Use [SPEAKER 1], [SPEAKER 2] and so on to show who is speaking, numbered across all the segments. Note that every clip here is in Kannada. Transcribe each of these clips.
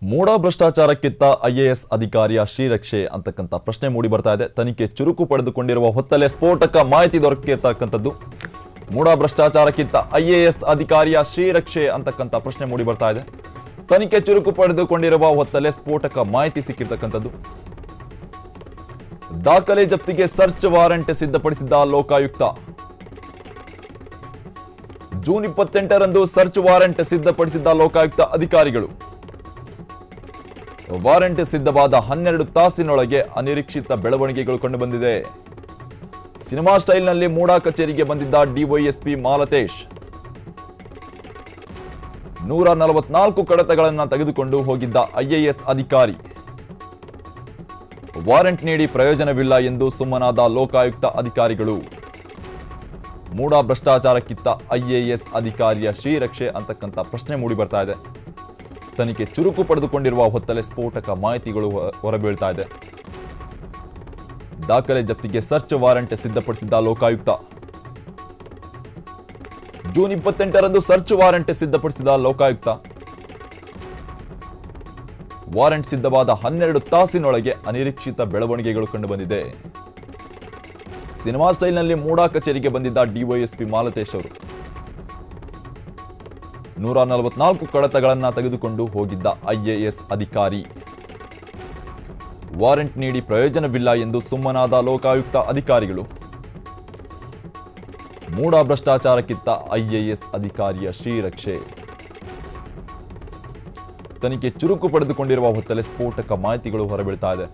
[SPEAKER 1] ಮೂಡ ಭ್ರಷ್ಟಾಚಾರಕ್ಕಿಂತ ಐಎಎಸ್ ಅಧಿಕಾರಿಯ ಶ್ರೀರಕ್ಷೆ ಅಂತಕ್ಕಂಥ ಪ್ರಶ್ನೆ ಮೂಡಿ ಬರ್ತಾ ಇದೆ. ತನಿಖೆ ಚುರುಕು ಪಡೆದುಕೊಂಡಿರುವ ಹೊತ್ತಲ್ಲೇ ಸ್ಫೋಟಕ ಮಾಹಿತಿ ದೊರಕಿರ್ತಕ್ಕಂಥದ್ದು. ಮೂಡ ಭ್ರಷ್ಟಾಚಾರಕ್ಕಿಂತ ಐಎಎಸ್ ಅಧಿಕಾರಿಯ ಶ್ರೀರಕ್ಷೆ ಅಂತಕ್ಕಂಥ ಪ್ರಶ್ನೆ ಮೂಡಿ ಬರ್ತಾ ಇದೆ. ತನಿಖೆ ಚುರುಕು ಪಡೆದುಕೊಂಡಿರುವ ಹೊತ್ತಲ್ಲೇ ಸ್ಫೋಟಕ ಮಾಹಿತಿ ಸಿಕ್ಕಿರ್ತಕ್ಕಂಥದ್ದು. ದಾಖಲೆ ಜಪ್ತಿಗೆ ಸರ್ಚ್ ವಾರೆಂಟ್ ಸಿದ್ಧಪಡಿಸಿದ್ದ ಲೋಕಾಯುಕ್ತ. ಜೂನ್ 28ರಂದು ಸರ್ಚ್ ವಾರೆಂಟ್ ಸಿದ್ಧಪಡಿಸಿದ್ದ ಲೋಕಾಯುಕ್ತ ಅಧಿಕಾರಿಗಳು. ವಾರೆಂಟ್ ಸಿದ್ಧವಾದ 12 ತಾಸಿನೊಳಗೆ ಅನಿರೀಕ್ಷಿತ ಬೆಳವಣಿಗೆಗಳು ಕಂಡುಬಂದಿದೆ. ಸಿನಿಮಾ ಸ್ಟೈಲ್ನಲ್ಲಿ ಮೂಡಾ ಕಚೇರಿಗೆ ಬಂದಿದ್ದ ಡಿವೈಎಸ್ಪಿ ಮಾಲತೇಶ್ 144 ಕಡತಗಳನ್ನು ತೆಗೆದುಕೊಂಡು ಹೋಗಿದ್ದ ಐಎಎಸ್ ಅಧಿಕಾರಿ. ವಾರೆಂಟ್ ನೀಡಿ ಪ್ರಯೋಜನವಿಲ್ಲ ಎಂದು ಸುಮ್ಮನಾದ ಲೋಕಾಯುಕ್ತ ಅಧಿಕಾರಿಗಳು. ಮೂಡಾ ಭ್ರಷ್ಟಾಚಾರಕ್ಕಿಂತ ಐಎಎಸ್ ಅಧಿಕಾರಿಯ ಶ್ರೀರಕ್ಷೆ ಅಂತಕ್ಕಂಥ ಪ್ರಶ್ನೆ ಮೂಡಿ ಬರ್ತಾ ಇದೆ. ತನಿಖೆ ಚುರುಕು ಪಡೆದುಕೊಂಡಿರುವ ಹೊತ್ತಲ್ಲೇ ಸ್ಫೋಟಕ ಮಾಹಿತಿಗಳು ಹೊರಬೀಳ್ತಾ ಇದೆ. ದಾಖಲೆ ಜಪ್ತಿಗೆ ಸರ್ಚ್ ವಾರೆಂಟ್ ಸಿದ್ಧಪಡಿಸಿದ್ದ ಲೋಕಾಯುಕ್ತ. ಜೂನ್ 28ರಂದು ಸರ್ಚ್ ವಾರೆಂಟ್ ಸಿದ್ಧಪಡಿಸಿದ ಲೋಕಾಯುಕ್ತ. ವಾರೆಂಟ್ ಸಿದ್ಧವಾದ 12 ತಾಸಿನೊಳಗೆ ಅನಿರೀಕ್ಷಿತ ಬೆಳವಣಿಗೆಗಳು ಕಂಡುಬಂದಿದೆ. ಸಿನಿಮಾ ಸ್ಟೈಲ್ನಲ್ಲಿ ಮೂಡಾ ಕಚೇರಿಗೆ ಬಂದಿದ್ದ ಡಿವೈಎಸ್ಪಿ ಮಾಲತೇಶ್ ಅವರು 144 ಕಡತಗಳನ್ನು ತೆಗೆದುಕೊಂಡು ಹೋಗಿದ್ದ ಐಎಎಸ್ ಅಧಿಕಾರಿ. ವಾರೆಂಟ್ ನೀಡಿ ಪ್ರಯೋಜನವಿಲ್ಲ ಎಂದು ಸುಮ್ಮನಾದ ಲೋಕಾಯುಕ್ತ ಅಧಿಕಾರಿಗಳು. ಮೂಡಾ ಭ್ರಷ್ಟಾಚಾರಕ್ಕಿಂತ ಐಎಎಸ್ ಅಧಿಕಾರಿಯ ಶ್ರೀರಕ್ಷೆ. ತನಿಖೆ ಚುರುಕು ಪಡೆದುಕೊಂಡಿರುವ ಹೊತ್ತಲ್ಲೇ ಸ್ಫೋಟಕ ಮಾಹಿತಿಗಳು ಹೊರಬೀಳ್ತಾ ಇದೆ.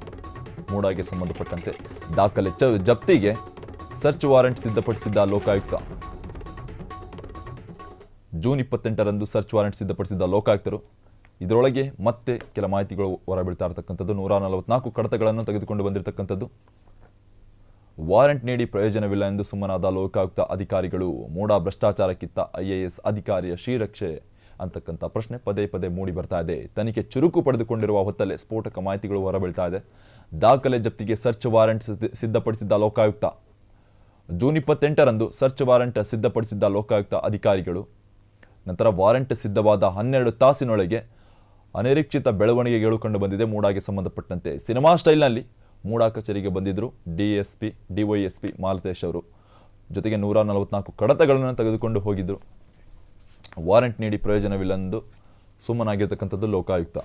[SPEAKER 1] ಮೂಡಾಗೆ ಸಂಬಂಧಪಟ್ಟಂತೆ ದಾಖಲೆ ಜಪ್ತಿಗೆ ಸರ್ಚ್ ವಾರೆಂಟ್ ಸಿದ್ಧಪಡಿಸಿದ್ದ ಲೋಕಾಯುಕ್ತ. ಜೂನ್ 28ರಂದು ಸರ್ಚ್ ವಾರೆಂಟ್ ಸಿದ್ಧಪಡಿಸಿದ್ದ ಲೋಕಾಯುಕ್ತರು. ಇದರೊಳಗೆ ಮತ್ತೆ ಕೆಲ ಮಾಹಿತಿಗಳು ಹೊರಬೀಳ್ತಾ ಇರತಕ್ಕಂಥದ್ದು. 144 ಕಡತಗಳನ್ನು ತೆಗೆದುಕೊಂಡು ಬಂದಿರತಕ್ಕಂಥದ್ದು. ವಾರೆಂಟ್ ನೀಡಿ ಪ್ರಯೋಜನವಿಲ್ಲ ಎಂದು ಸುಮ್ಮನಾದ ಲೋಕಾಯುಕ್ತ ಅಧಿಕಾರಿಗಳು. ಮೂಡಾ ಭ್ರಷ್ಟಾಚಾರಕ್ಕಿಂತ ಐಎಎಸ್ ಅಧಿಕಾರಿಯ ಶ್ರೀರಕ್ಷೆ ಅಂತಕ್ಕಂಥ ಪ್ರಶ್ನೆ ಪದೇ ಪದೇ ಮೂಡಿ ಬರ್ತಾ ಇದೆ. ತನಿಖೆ ಚುರುಕು ಪಡೆದುಕೊಂಡಿರುವ ಹೊತ್ತಲ್ಲೇ ಸ್ಫೋಟಕ ಮಾಹಿತಿಗಳು ಹೊರಬೀಳ್ತಾ ಇದೆ. ದಾಖಲೆ ಜಪ್ತಿಗೆ ಸರ್ಚ್ ವಾರೆಂಟ್ ಸಿದ್ಧಪಡಿಸಿದ್ದ ಲೋಕಾಯುಕ್ತ. ಜೂನ್ 28ರಂದು ಸರ್ಚ್ ವಾರೆಂಟ್ ಸಿದ್ಧಪಡಿಸಿದ್ದ ಲೋಕಾಯುಕ್ತ ಅಧಿಕಾರಿಗಳು. ನಂತರ ವಾರೆಂಟ್ ಸಿದ್ಧವಾದ 12 ತಾಸಿನೊಳಗೆ ಅನಿರೀಕ್ಷಿತ ಬೆಳವಣಿಗೆಗಳು ಕಂಡುಬಂದಿದೆ. ಮೂಡಾಗೆ ಸಂಬಂಧಪಟ್ಟಂತೆ ಸಿನಿಮಾ ಸ್ಟೈಲ್ನಲ್ಲಿ ಮೂಡಾ ಕಚೇರಿಗೆ ಬಂದಿದ್ದರು ಡಿವೈಎಸ್ಪಿ ಮಾಲತೇಶ್ ಅವರು. ಜೊತೆಗೆ 144 ಕಡತಗಳನ್ನು ತೆಗೆದುಕೊಂಡು ಹೋಗಿದ್ದರು. ವಾರೆಂಟ್ ನೀಡಿ ಪ್ರಯೋಜನವಿಲ್ಲ ಎಂದು ಸುಮ್ಮನಾಗಿರ್ತಕ್ಕಂಥದ್ದು ಲೋಕಾಯುಕ್ತ.